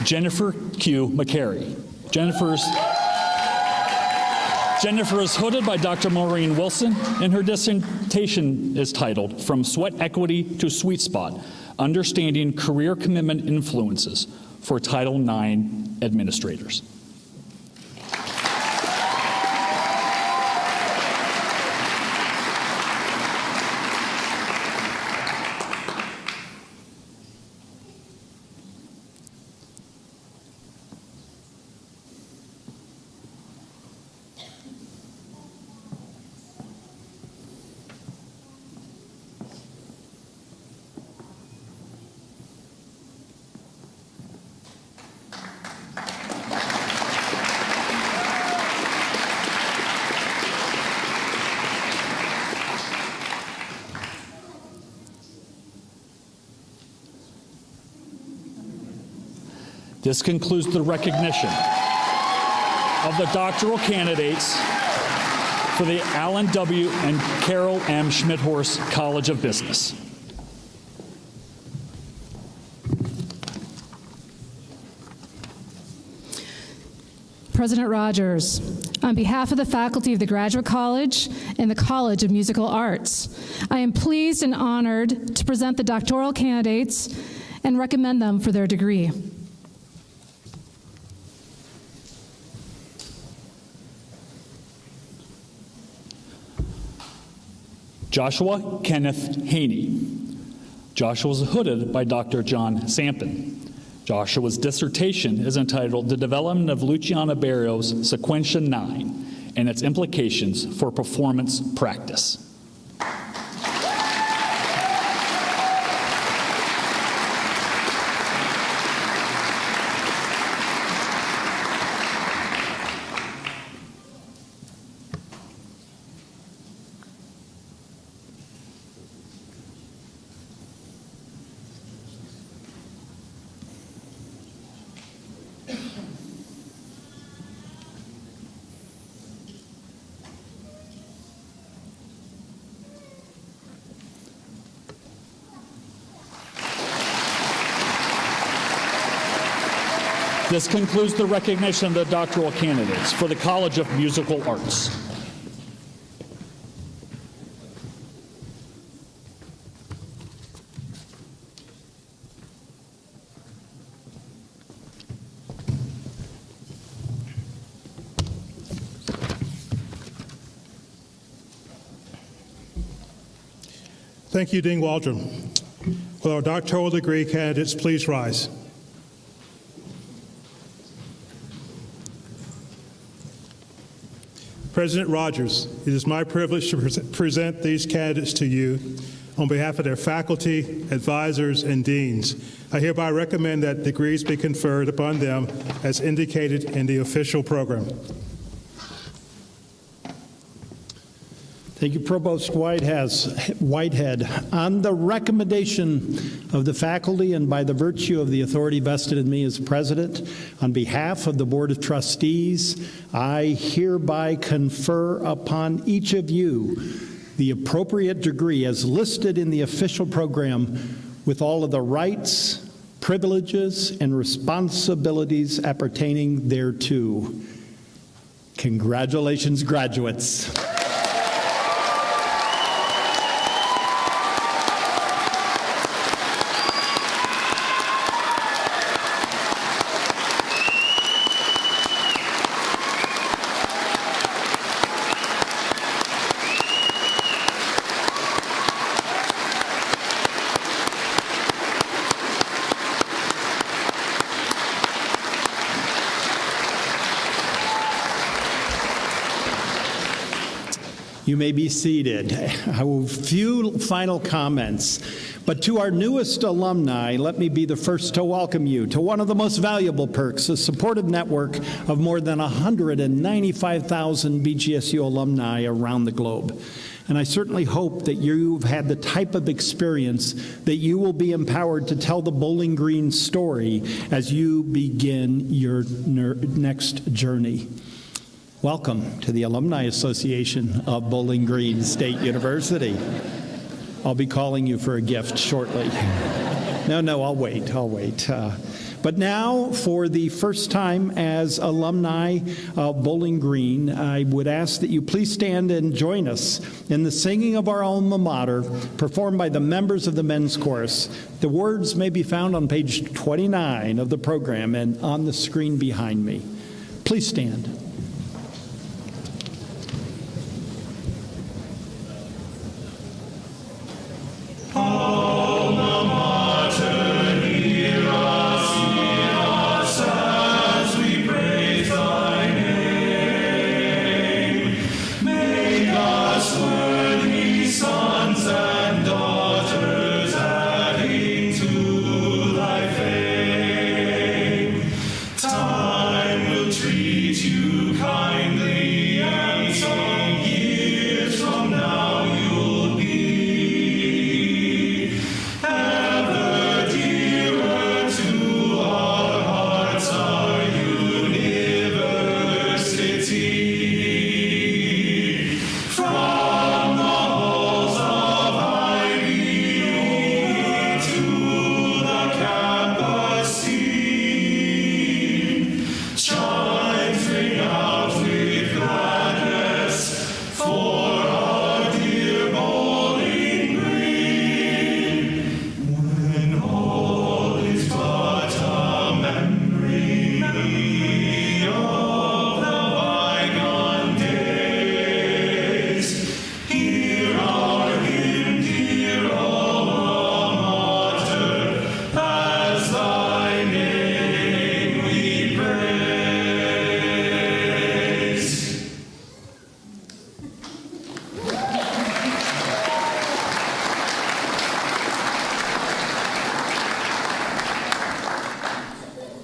Jennifer Q. McCary. Jennifer is hooded by Dr. Maureen Wilson, and her dissertation is titled From Sweat Equity to Sweet Spot, Understanding Career Commitment Influences for Title IX Administrators. This concludes the recognition of the doctoral candidates for the Allen W. and Carol M. Schmidhorst College of Business. President Rogers, on behalf of the faculty of the Graduate College and the College of Musical Arts, I am pleased and honored to present the doctoral candidates and recommend them for their degree. Joshua Kenneth Haney. Joshua was hooded by Dr. John Sampin. Joshua's dissertation is entitled The Development of Luciano Berio's Sequentia 9 and Its Implications for Performance Practice. This concludes the recognition of the doctoral candidates for the College of Musical Arts. Thank you, Dean Waldron. Will our doctoral degree candidates please rise? President Rogers, it is my privilege to present these candidates to you on behalf of their faculty, advisors, and deans. I hereby recommend that degrees be conferred upon them as indicated in the official program. Thank you, Provost Whitehead. On the recommendation of the faculty and by the virtue of the authority vested in me as president, on behalf of the Board of Trustees, I hereby confer upon each of you the appropriate degree as listed in the official program with all of the rights, privileges, and responsibilities appertaining thereto. Congratulations, graduates. You may be seated. A few final comments. But to our newest alumni, let me be the first to welcome you to one of the most valuable perks, a supportive network of more than 195,000 BGSU alumni around the globe. And I certainly hope that you've had the type of experience that you will be empowered to tell the Bowling Green story as you begin your next journey. Welcome to the Alumni Association of Bowling Green State University. I'll be calling you for a gift shortly. No, I'll wait. But now, for the first time as alumni of Bowling Green, I would ask that you please stand and join us in the singing of our alma mater, performed by the members of the men's chorus. The words may be found on page 29 of the program and on the screen behind me. Please stand.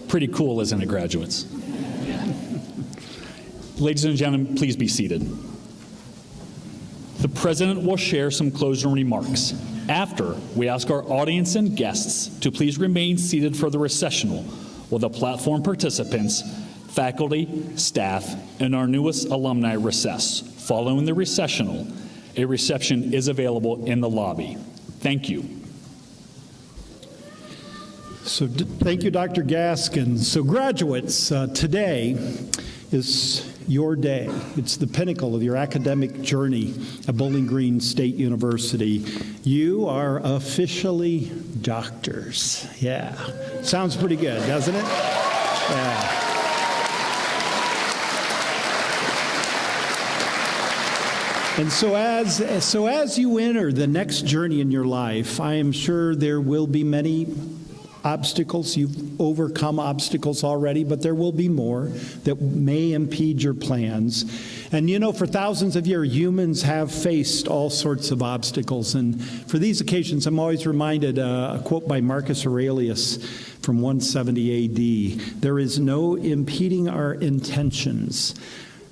Pretty cool, isn't it, graduates? Ladies and gentlemen, please be seated. The president will share some closing remarks. After, we ask our audience and guests to please remain seated for the recessional, while the platform participants, faculty, staff, and our newest alumni recess. Following the recessional, a reception is available in the lobby. Thank you. So thank you, Dr. Gaskin. So graduates, today is your day. It's the pinnacle of your academic journey at Bowling Green State University. You are officially doctors. Yeah. Sounds pretty good, doesn't it? Yeah. And so as you enter the next journey in your life, I am sure there will be many obstacles. You've overcome obstacles already, but there will be more that may impede your plans. And you know, for thousands of years, humans have faced all sorts of obstacles. And for these occasions, I'm always reminded a quote by Marcus Aurelius from 170 AD. There is no impeding our intentions.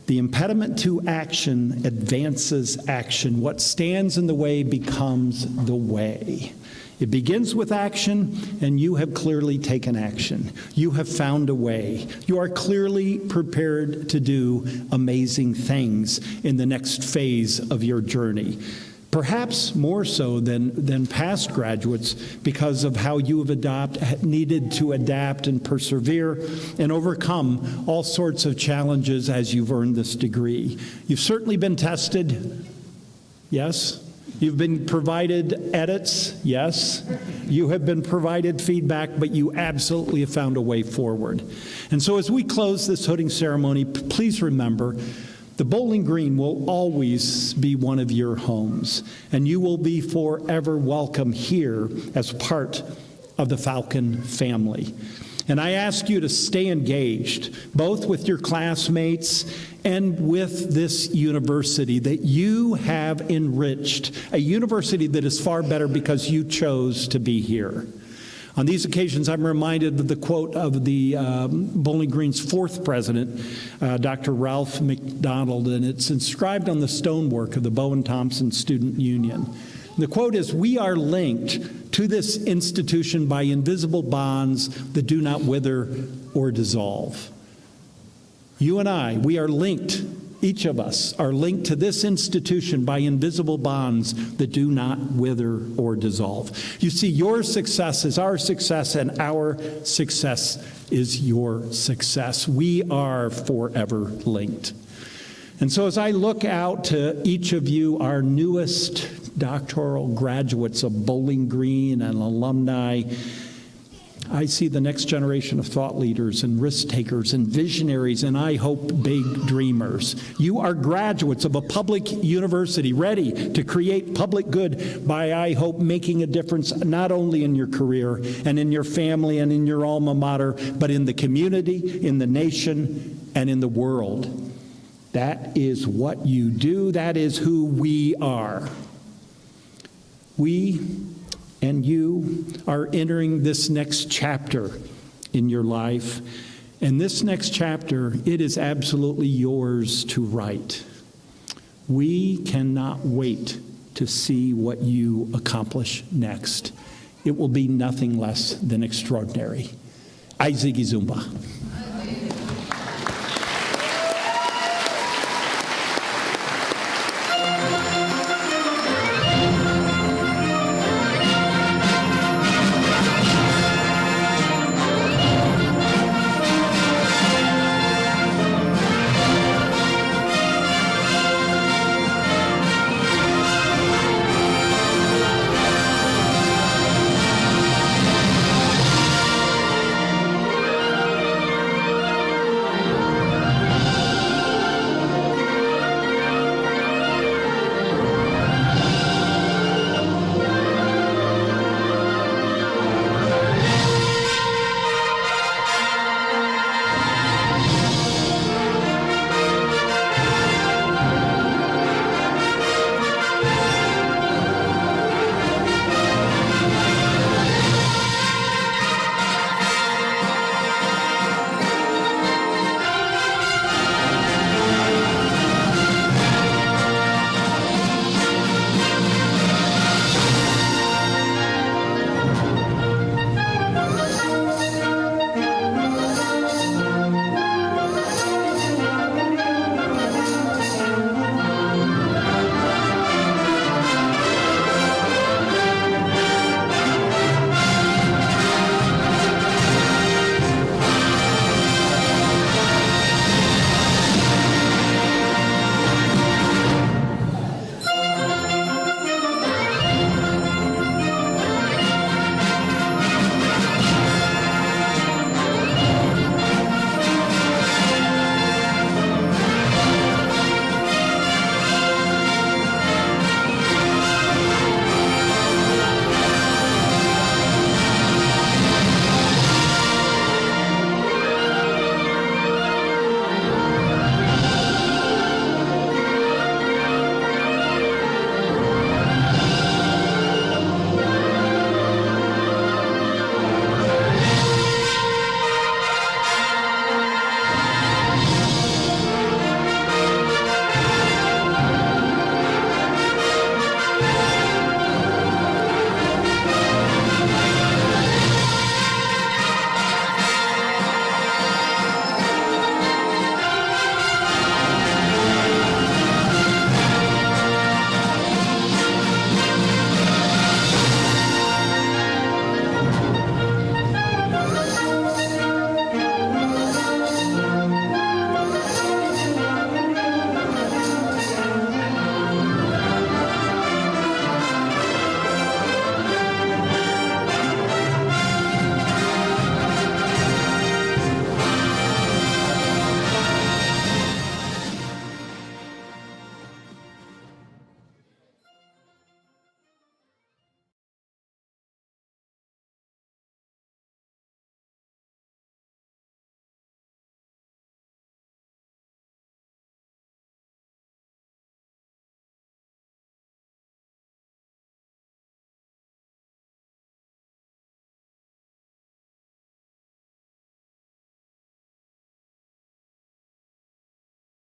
The impediment to action advances action. What stands in the way becomes the way. It begins with action, and you have clearly taken action. You have found a way. You are clearly prepared to do amazing things in the next phase of your journey. Perhaps more so than past graduates because of how you have needed to adapt and persevere and overcome all sorts of challenges as you've earned this degree. You've certainly been tested, yes. You've been provided edits, yes. You have been provided feedback, but you absolutely have found a way forward. And so as we close this hooding ceremony, please remember, the Bowling Green will always be one of your homes, and you will be forever welcome here as part of the Falcon family. And I ask you to stay engaged, both with your classmates and with this university that you have enriched, a university that is far better because you chose to be here. On these occasions, I'm reminded of the quote of the Bowling Green's fourth president, Dr. Ralph McDonald, and it's inscribed on the stonework of the Bowen Thompson Student Union. The quote is, "We are linked to this institution by invisible bonds that do not wither or dissolve." You and I, we are linked, each of us are linked to this institution by invisible bonds that do not wither or dissolve. You see, your success is our success, and our success is your success. We are forever linked. And so as I look out to each of you, our newest doctoral graduates of Bowling Green and alumni, I see the next generation of thought leaders and risk takers and visionaries, and I hope big dreamers. You are graduates of a public university ready to create public good by, I hope, making a difference not only in your career and in your family and in your alma mater, but in the community, in the nation, and in the world. That is what you do. That is who we are. We and you are entering this next chapter in your life. And this next chapter, it is absolutely yours to write. We cannot wait to see what you accomplish next. It will be nothing less than extraordinary. Ai Ziggy Zumba.